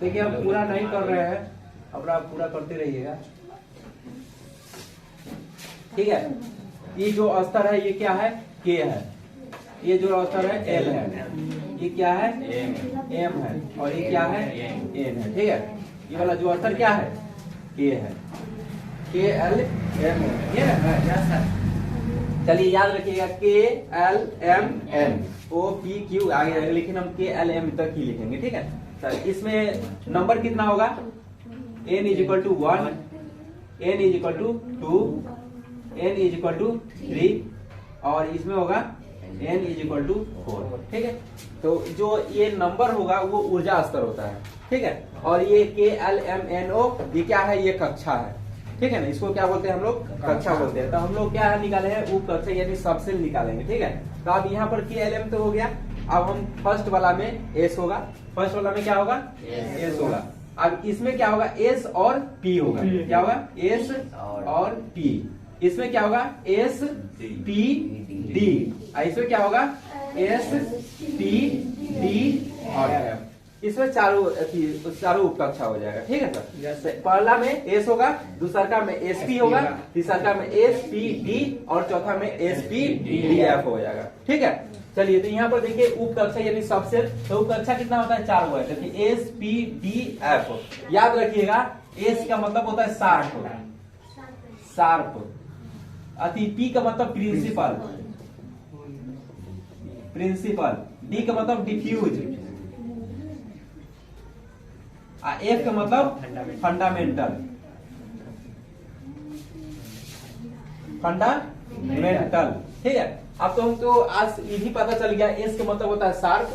देखिए हम पूरा नहीं कर रहे हैं, अपना पूरा करते रहिएगा, ठीक है। ये जो स्तर है ये क्या है, के है। ये जो स्तर है एल है, ये क्या है, एम है, और ये क्या है, एन है, ठीक है। ये वाला जो स्तर क्या है, के है, के एल एम है। चलिए याद रखिएगा, K L M N O P Q आगे रहेगा, लेकिन हम के एल एम तक ही लिखेंगे, ठीक है सर। इसमें नंबर कितना होगा, n is equal to 1, n is equal to 2, n is equal to 3, और इसमें होगा n इज इक्वल टू 4, ठीक है। तो जो ये नंबर होगा वो ऊर्जा स्तर होता है, ठीक है। और ये के एल एम एन ओ ये क्या है, ये कक्षा है, ठीक है ना। इसको क्या बोलते हैं हम लोग, कक्षा बोलते हैं। तो हम लोग क्या निकाले हैं, उप कक्षा यानी सबसेल निकालेंगे, ठीक है। तो अब यहाँ पर के एल एम तो हो गया, अब हम फर्स्ट वाला में एस होगा, फर्स्ट वाला में क्या होगा, एस होगा। अब इसमें क्या होगा, एस और पी होगा, क्या होगा, एस और पी। इसमें क्या होगा, एस पी डी, इसमें क्या होगा, एस पी डी और एफ। इसमें चारों उपकक्षा हो जाएगा, ठीक है सर। पहला में एस होगा, दूसरा में एस पी होगा, तीसरा में एस पी डी, और चौथा में एस पी डी एफ हो जाएगा, ठीक है। चलिए तो यहाँ पर देखिए उपकक्षा यानी सबसेल, तो उपकक्षा कितना होता है, 4 हुआ है। देखिए एस पी डी एफ, याद रखिएगा एस का मतलब होता है शार्प, शार्प। अति पी का मतलब प्रिंसिपल, प्रिंसिपल। डी का मतलब डिफ्यूज, एफ का मतलब फंडामेंटल, फंडामेंटल, ठीक है। अब तो हमको आज ये भी पता चल गया, एस का मतलब होता है शार्प,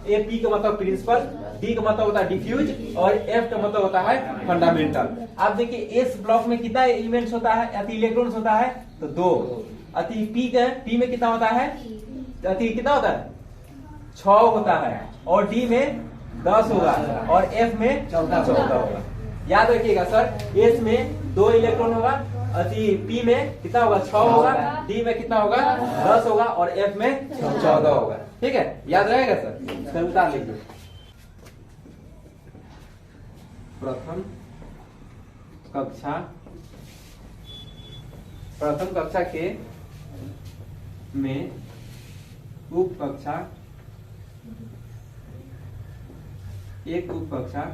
ए पी का मतलब प्रिंसिपल, डी का मतलब होता है डिफ्यूज, और एफ का मतलब होता है फंडामेंटल। आप देखिए एस ब्लॉक में कितना एलिमेंट्स होता है, अति इलेक्ट्रॉन्स होता है, तो 2। अति पी में कितना होता है, अति कितना होता है, 6 होता है, और डी में 10 होगा, और एफ में 14 होगा। याद रखिएगा सर, एस में 2 इलेक्ट्रॉन होगा, अति पी में कितना होगा, 6 होगा, डी में कितना होगा, 10 होगा, और एफ में 14 होगा, ठीक है। याद रहेगा सर, सर उतार लीजिए। प्रथम कक्षा के में उप कक्षा, एक उप कक्षा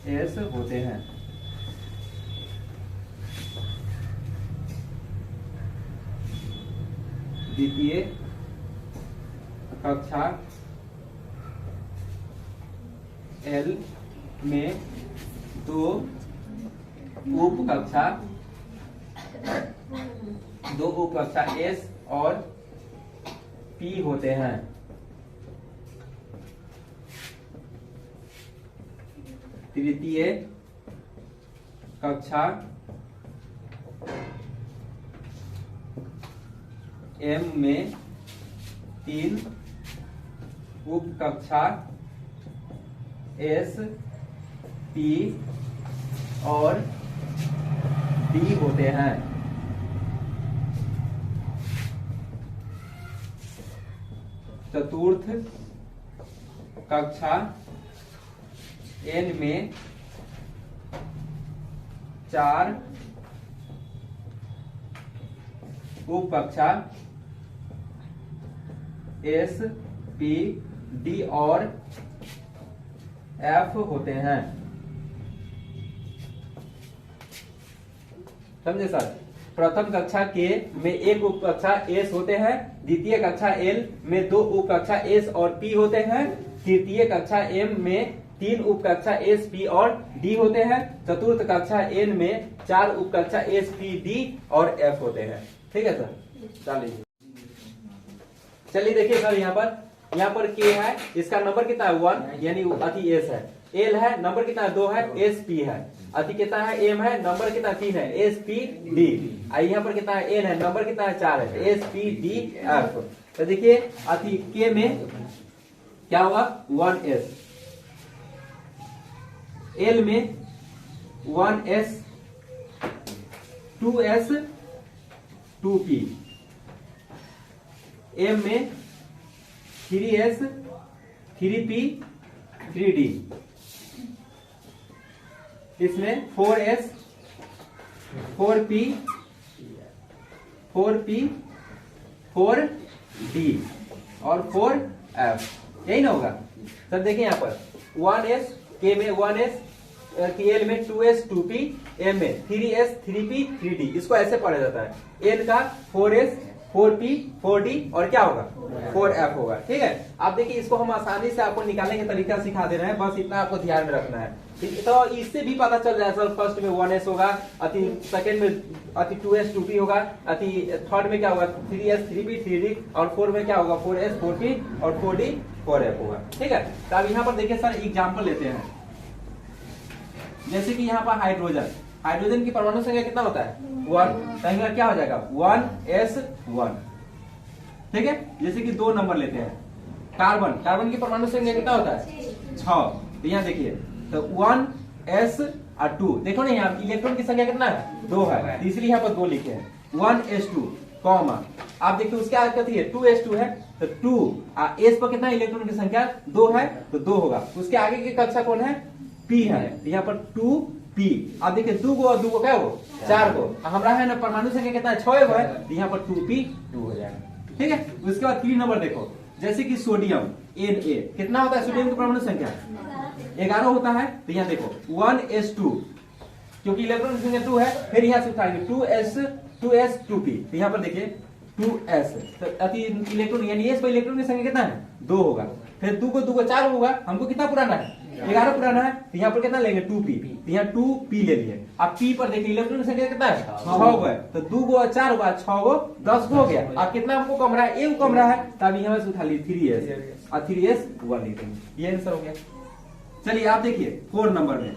एस होते हैं। द्वितीय कक्षा एल में 2 उप कक्षा एस और पी होते हैं। तृतीय कक्षा एम में 3 उप कक्षा एस, पी और डी होते हैं। चतुर्थ कक्षा एन में 4 उप कक्षा एस, पी, डी और एफ होते हैं। समझे सर? प्रथम कक्षा के में 1 उप कक्षा एस होते हैं, द्वितीय कक्षा एल में 2 उप कक्षा एस और पी होते हैं, तृतीय कक्षा एम में 3 उप कक्षा एस, पी और डी होते हैं, चतुर्थ कक्षा एन में 4 उप कक्षा एस, पी, डी और एफ होते हैं। ठीक है सर? चलिए देखिए सर, यहाँ पर के है, इसका नंबर कितना है 1 यानी अति एस है। एल है, नंबर कितना है 2 है, एस पी है। अति कितना है एम है, नंबर कितना 3 है, एस पी डी। यहाँ पर कितना है एन है, नंबर कितना है 4 है, एस पी डी एफ। तो देखिए अति के में क्या होगा 1 एस, एल में 1 एस, 2s 2p, m में 3s 3p 3d, इसमें 4s 4p 4p 4d और 4f, यही ना होगा सर। देखिए यहाँ पर 1s k में 1s एल में 2s 2p, m में 3s 3p 3d, इसको ऐसे पढ़ा जाता है। n का 4s 4p 4d और क्या होगा 4f होगा। ठीक है, आप देखिए इसको हम आसानी से आपको निकालने का तरीका सिखा दे रहे हैं, बस इतना आपको ध्यान में रखना है। तो इससे भी पता चल जाए सर, फर्स्ट में 1s होगा, अति सेकंड में अति 2s 2p होगा, अति थर्ड में क्या होगा 3s 3p 3d और फोर्थ में क्या होगा 4s 4p और 4d 4f होगा। ठीक है, तो अब यहाँ पर देखिए सर एग्जाम्पल लेते हैं। जैसे कि यहाँ पर हाइड्रोजन की परमाणु संख्या कितना होता है 1, तो क्या हो जाएगा 1s1। ठीक है, जैसे कि 2 नंबर लेते हैं, कार्बन की परमाणु संख्या कितना होता है 6, तो यहाँ देखिए तो 1s और 2, देखो ना यहाँ इलेक्ट्रॉन की संख्या कितना है 2 है, तो इसलिए यहाँ पर 2 लिखे हैं 1s2 कॉमा, आप देखिए उसके आगे कहती है 2s2 है, तो 2 एस पर कितना इलेक्ट्रॉन की संख्या 2 है तो 2 होगा। उसके आगे की कक्षा कौन है p है, तो यहाँ पर 2p, आप देखिए 2 और 2 क्या हो 4 को, हमारा है ना परमाणु संख्या कितना है 6 है, तो यहाँ पर 2p 2 हो जाएगा। ठीक है, उसके बाद 3 नंबर देखो, जैसे कि सोडियम Na कितना होता है सोडियम की परमाणु संख्या 11 होता है, तो यहाँ देखो 1s2, क्योंकि इलेक्ट्रॉन संख्या 2 है, फिर यहाँ से उठाएंगे 2s 2p, तो यहाँ पर देखिए 2s, तो अति इलेक्ट्रॉन यानी एस पर इलेक्ट्रॉन की संख्या कितना है 2 होगा, फिर 2 को 4 होगा, हमको कितना पुराना है 11 पुराना है, तो यहाँ पर कितना लेंगे 2p, तो यहाँ 2p ले लिए। अब p पर देखिए इलेक्ट्रॉन की संख्या कितना है 6 होगा, तो 2 को 4 होगा 6 को 10 हो गया। अब कितना हमको कम रहा है 1 कम रहा है, तब यहाँ से उठा ली 3s और 3s 1 लिख देंगे, ये आंसर हो गया। चलिए आप देखिए 4 नंबर में,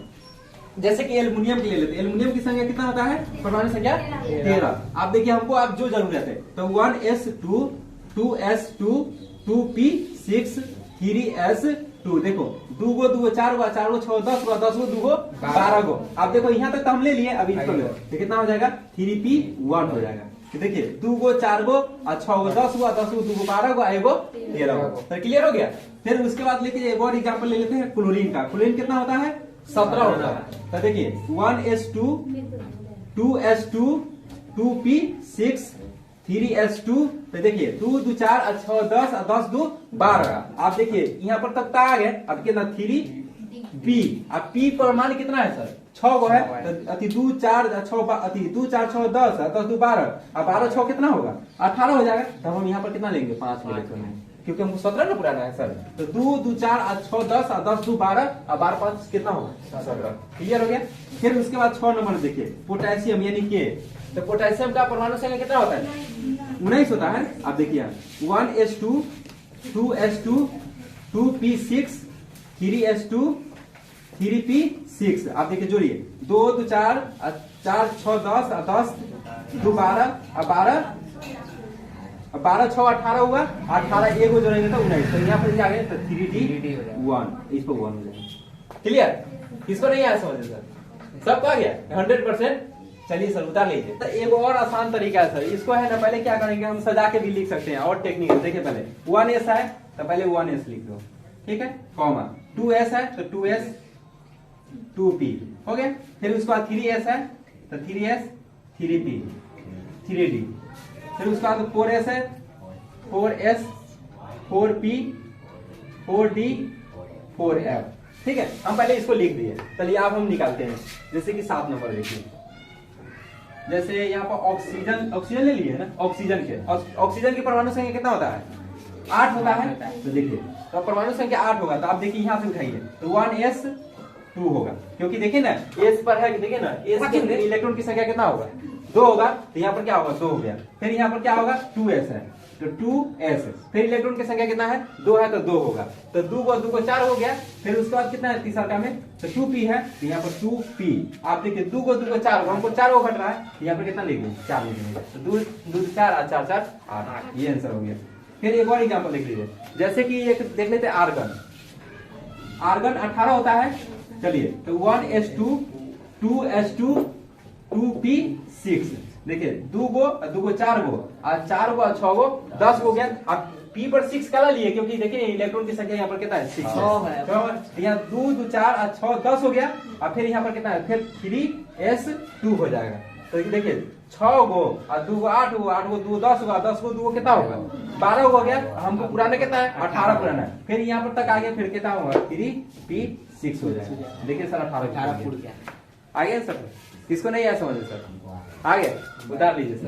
जैसे कि एल्युमिनियम की ले लेते हैं, एल्युमिनियम की संख्या कितना होता है परमाणु संख्या 13। आप देखिए हमको आप जो जरूरत है, तो 1s2 2s2 2p6 3s2, देखो 2 को 2 4 को 4 को 6 10 को 10 को 2 को 12 को, आप देखो यहाँ तक तो हम ले लिए, अभी इसको ले तो कितना हो जाएगा 3p1 हो जाएगा। तो देखिए 2 को 4 को और 6 को 10 को 10 को 2 को 12 को 1 को 13 को, तो क्लियर हो गया। फिर उसके बाद लेके एक और एग्जाम्पल ले लेते हैं क्लोरीन का। क्लोरीन कितना होता है 17 होता है, तो देखिए 1s2 2s2 2p6 3s2, तो देखिए 2 2 4 और 6 10 और 10 2 12, आप देखिए यहाँ पर तक आ गए। अब कितना 3p, अब p पर मान कितना है सर 6 को है, तो अति 2 4 6 अति 2 4 6 10 10 2 12, अब 12 6 कितना होगा 18 हो जाएगा। तब हम यहाँ पर कितना लेंगे 5 इलेक्ट्रॉन, क्योंकि हमको 17 ना पुराना है सर, तो 2 2 4 और 6 10 और 10 2 12 और 12 5 कितना होगा 17। क्लियर हो गया। फिर उसके बाद 6 नंबर देखिए पोटेशियम यानी के, तो पोटेशियम का परमाणु संख्या कितना होता है 19 होता है। आप देखिए 1s2 2s2 2p6 3s2 3p6, आप देखिए जोड़िए 2 2 4 4 6 10 10 2 12 12 12 6 18 होगा, 18 1 को जोड़ेंगे तो 19, तो यहाँ पर क्या गए तो 3d1, इस पर 1 हो जाएगा। क्लियर, इसको नहीं आया समझ सर, सब आ गया 100%। चलिए सर उतार लीजिए। तो एक और आसान तरीका है सर, इसको है ना पहले क्या करेंगे हम सजा के भी लिख सकते हैं, और टेक्निक है। देखिए पहले 1s है तो पहले 1s लिख दो, ठीक है, कॉमा 2s है तो 2s 2p हो गया। फिर उसके बाद 3s है तो 3s 3p 3d, फिर उसके बाद 4s है 4s 4p 4d 4f, ठीक है। हम पहले इसको लिख दिए, चलिए आप हम निकालते हैं। जैसे कि 7 नंबर देखिए, जैसे यहाँ पर ऑक्सीजन ले लिए ना, ऑक्सीजन की परमाणु संख्या कितना होता है 8 होता है, तो देखिए तो परमाणु संख्या 8 होगा, तो आप देखिए यहाँ से उठाइए तो 1s2 होगा, क्योंकि देखिए ना एस पर है, देखिए ना एस के इलेक्ट्रॉन की संख्या कितना होगा 2 होगा, तो यहाँ पर क्या होगा 2 हो गया। फिर यहाँ पर क्या होगा 2s है तो 2s, फिर इलेक्ट्रॉन की संख्या कितना है 2 है तो 2 होगा, तो 2 को 4 हो गया। फिर उसके बाद कितना है तीसरा का में तो 2p है, तो यहाँ पर 2p, आप देखिए 2 को 4 होगा, हमको 4 घट रहा है, यहाँ पर कितना लिखेंगे 4 लिखेंगे, तो 2 4 और 4 4 8, ये आंसर हो गया। फिर एक और एग्जाम्पल देख लीजिए, जैसे कि एक देख लेते हैं आर्गन 18 होता है। चलिए तो 1s2 2s2 2p6। देखिए 2 गो 4 गो और 4 गो और 6 गो 10 हो गया। अब p पर 6 कला लिए क्योंकि देखिए इलेक्ट्रॉन की संख्या यहाँ पर कितना है 6 है। यहाँ 2 2 4 और 6 10 हो गया और फिर यहाँ पर कितना है फिर 3s2 हो जाएगा। तो देखिए 6 गो और 2 गो 8 गो 8 गो 2 10 गो 10 गो 2 गो कितना होगा 12 हो गया। हमको पुराना कितना है 18 पुराना है। फिर यहाँ पर तक आ गया फिर कितना होगा 3p6 हो जाएगा। देखिए सर 18 फुट आ गया सर। किसको नहीं आया समझ सर आ गया उतार लीजिए सर।